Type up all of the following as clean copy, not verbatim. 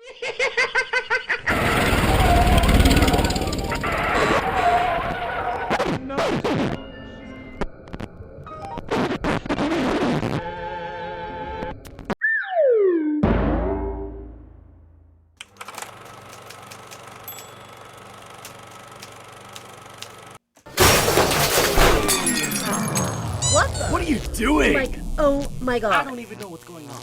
What are you doing? Like, oh my god. I don't even know what's going on.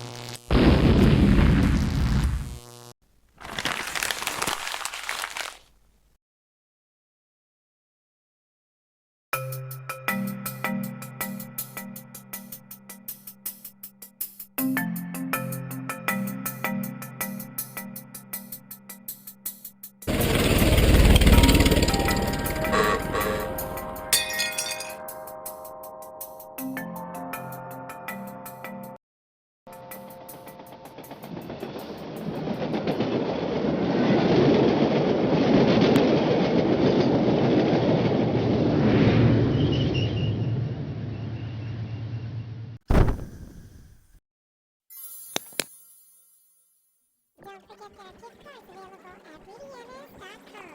Don't forget that gift cards available at RitaYanez.com.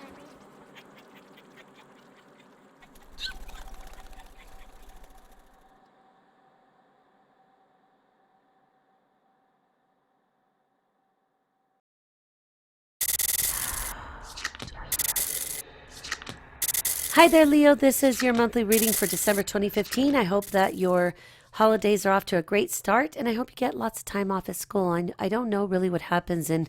Hi there, Leo. This is your monthly reading for December 2015. I hope that your holidays are off to a great start, and I hope you get lots of time off at school. I don't know really what happens in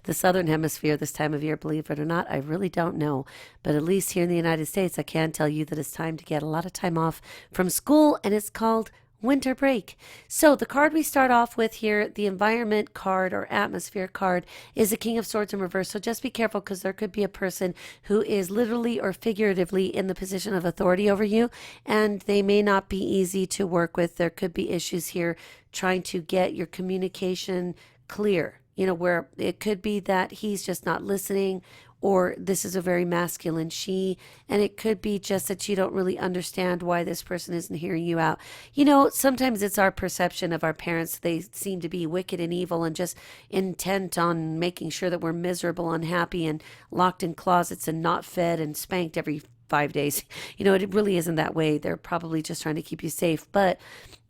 the Southern Hemisphere this time of year, believe it or not. I really don't know. But at least here in the United States, I can tell you that it's time to get a lot of time off from school, and it's called winter break. So the card we start off with here, the environment card or atmosphere card, is the King of Swords in reverse. So just be careful, because there could be a person who is literally or figuratively in the position of authority over you, and they may not be easy to work with. There could be issues here trying to get your communication clear, where it could be that he's just not listening, or this is a very masculine she, and it could be just that you don't really understand why this person isn't hearing you out. Sometimes it's our perception of our parents. They seem to be wicked and evil and just intent on making sure that we're miserable, unhappy, and locked in closets and not fed and spanked every 5 days. It really isn't that way. They're probably just trying to keep you safe. But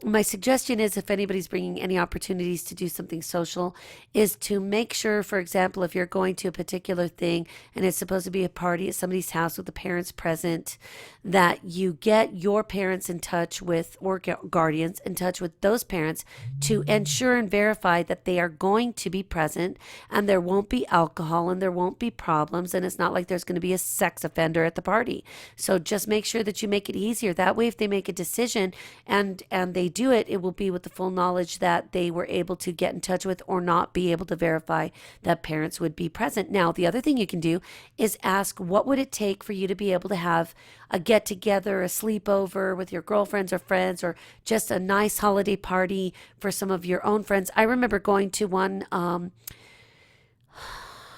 my suggestion is, if anybody's bringing any opportunities to do something social, is to make sure, for example, if you're going to a particular thing and it's supposed to be a party at somebody's house with the parents present, that you get your parents in touch with, or guardians in touch with those parents, to ensure and verify that they are going to be present, and there won't be alcohol and there won't be problems, and it's not like there's going to be a sex offender at the party. So just make sure that you make it easier. That way, if they make a decision and they do it, it will be with the full knowledge that they were able to get in touch with or not be able to verify that parents would be present. Now, the other thing you can do is ask, what would it take for you to be able to have a get together, a sleepover with your girlfriends or friends, or just a nice holiday party for some of your own friends? I remember going to one, I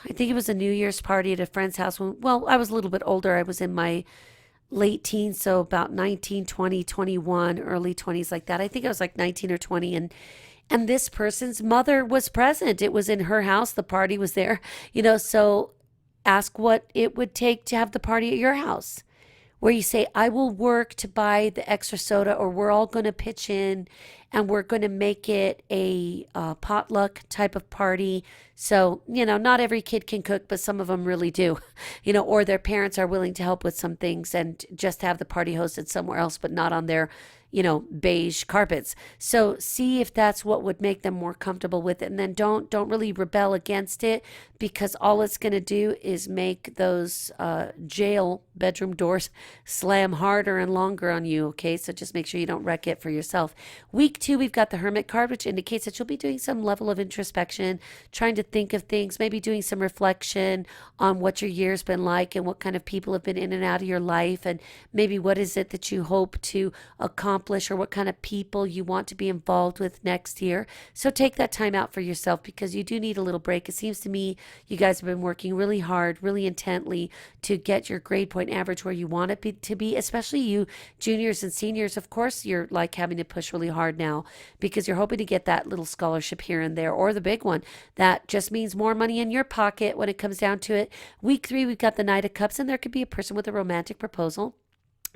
think it was a New Year's party at a friend's house. I was a little bit older. I was in my late teens, so about 19, 20, 21, early 20s, like that. I think I was like 19 or 20, and this person's mother was present. It was in her house. The party was there, so ask what it would take to have the party at your house, where you say, I will work to buy the extra soda, or we're all going to pitch in and we're going to make it a potluck type of party. So, not every kid can cook, but some of them really do, or their parents are willing to help with some things and just have the party hosted somewhere else, but not on their beige carpets. So see if that's what would make them more comfortable with it. And then don't really rebel against it, because all it's going to do is make those jail bedroom doors slam harder and longer on you. Okay. So just make sure you don't wreck it for yourself. Week 2, we've got the Hermit card, which indicates that you'll be doing some level of introspection, trying to think of things, maybe doing some reflection on what your year's been like and what kind of people have been in and out of your life. And maybe what is it that you hope to accomplish accomplish or what kind of people you want to be involved with next year. So take that time out for yourself because you do need a little break. It seems to me you guys have been working really hard, really intently to get your grade point average where you want it to be, especially you juniors and seniors. Of course, you're like having to push really hard now because you're hoping to get that little scholarship here and there, or the big one that just means more money in your pocket when it comes down to it. Week 3, we've got the Knight of Cups, and there could be a person with a romantic proposal.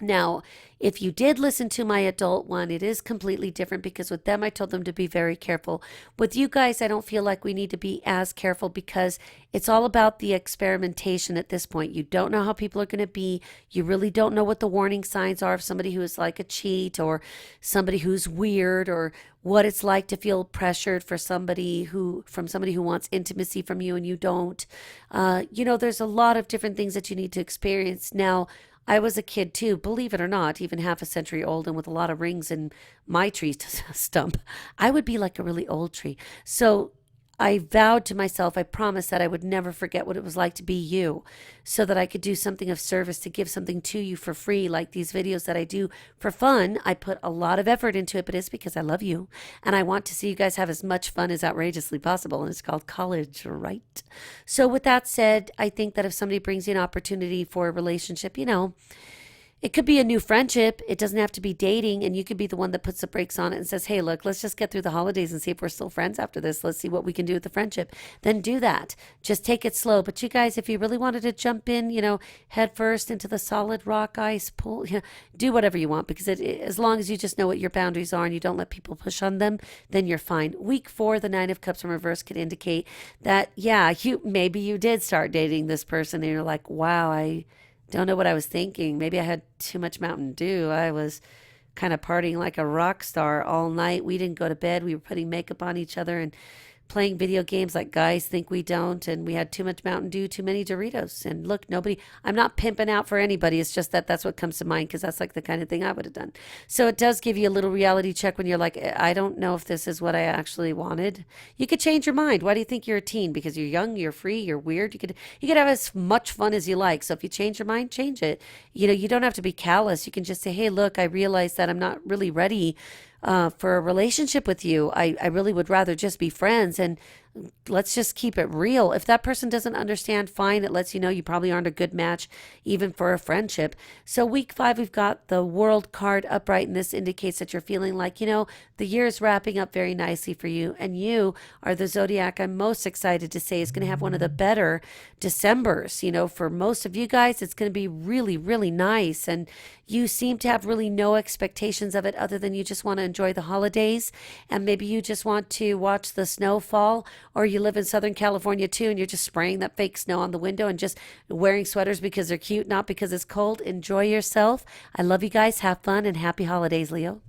Now, if you did listen to my adult one, it is completely different because with them, I told them to be very careful. With you guys, I don't feel like we need to be as careful because it's all about the experimentation at this point. You don't know how people are going to be. You really don't know what the warning signs are of somebody who is like a cheat or somebody who's weird, or what it's like to feel pressured from somebody who wants intimacy from you and you don't. There's a lot of different things that you need to experience. Now, I was a kid too, believe it or not, even half a century old and with a lot of rings in my tree stump. I would be like a really old tree. So I vowed to myself, I promised that I would never forget what it was like to be you, so that I could do something of service, to give something to you for free, like these videos that I do for fun. I put a lot of effort into it, but it's because I love you and I want to see you guys have as much fun as outrageously possible. And it's called college, right? So with that said, I think that if somebody brings you an opportunity for a relationship, it could be a new friendship. It doesn't have to be dating, and you could be the one that puts the brakes on it and says, hey, look, let's just get through the holidays and see if we're still friends after this. Let's see what we can do with the friendship. Then do that. Just take it slow. But you guys, if you really wanted to jump in, head first into the solid rock ice pool, do whatever you want, because as long as you just know what your boundaries are and you don't let people push on them, then you're fine. Week 4, the 9 of Cups in reverse could indicate that, maybe you did start dating this person and you're like, wow, I don't know what I was thinking. Maybe I had too much Mountain Dew. I was kind of partying like a rock star all night. We didn't go to bed. We were putting makeup on each other and playing video games like guys think we don't. And we had too much Mountain Dew, too many Doritos. And look, I'm not pimping out for anybody. It's just that's what comes to mind because that's like the kind of thing I would have done. So it does give you a little reality check when you're like, I don't know if this is what I actually wanted. You could change your mind. Why do you think you're a teen? Because you're young, you're free, you're weird. You could have as much fun as you like. So if you change your mind, change it. You don't have to be callous. You can just say, hey, look, I realize that I'm not really ready for a relationship with you. I really would rather just be friends, and let's just keep it real. If that person doesn't understand, fine. It lets you know you probably aren't a good match even for a friendship. So week 5, we've got the World card upright, and this indicates that you're feeling like, the year is wrapping up very nicely for you, and you are the zodiac I'm most excited to say is going to have one of the better Decembers. For most of you guys, it's going to be really, really nice, and you seem to have really no expectations of it other than you just want to enjoy the holidays, and maybe you just want to watch the snow fall, or you live in Southern California too and you're just spraying that fake snow on the window and just wearing sweaters because they're cute, not because it's cold. Enjoy yourself. I love you guys. Have fun and happy holidays, Leo.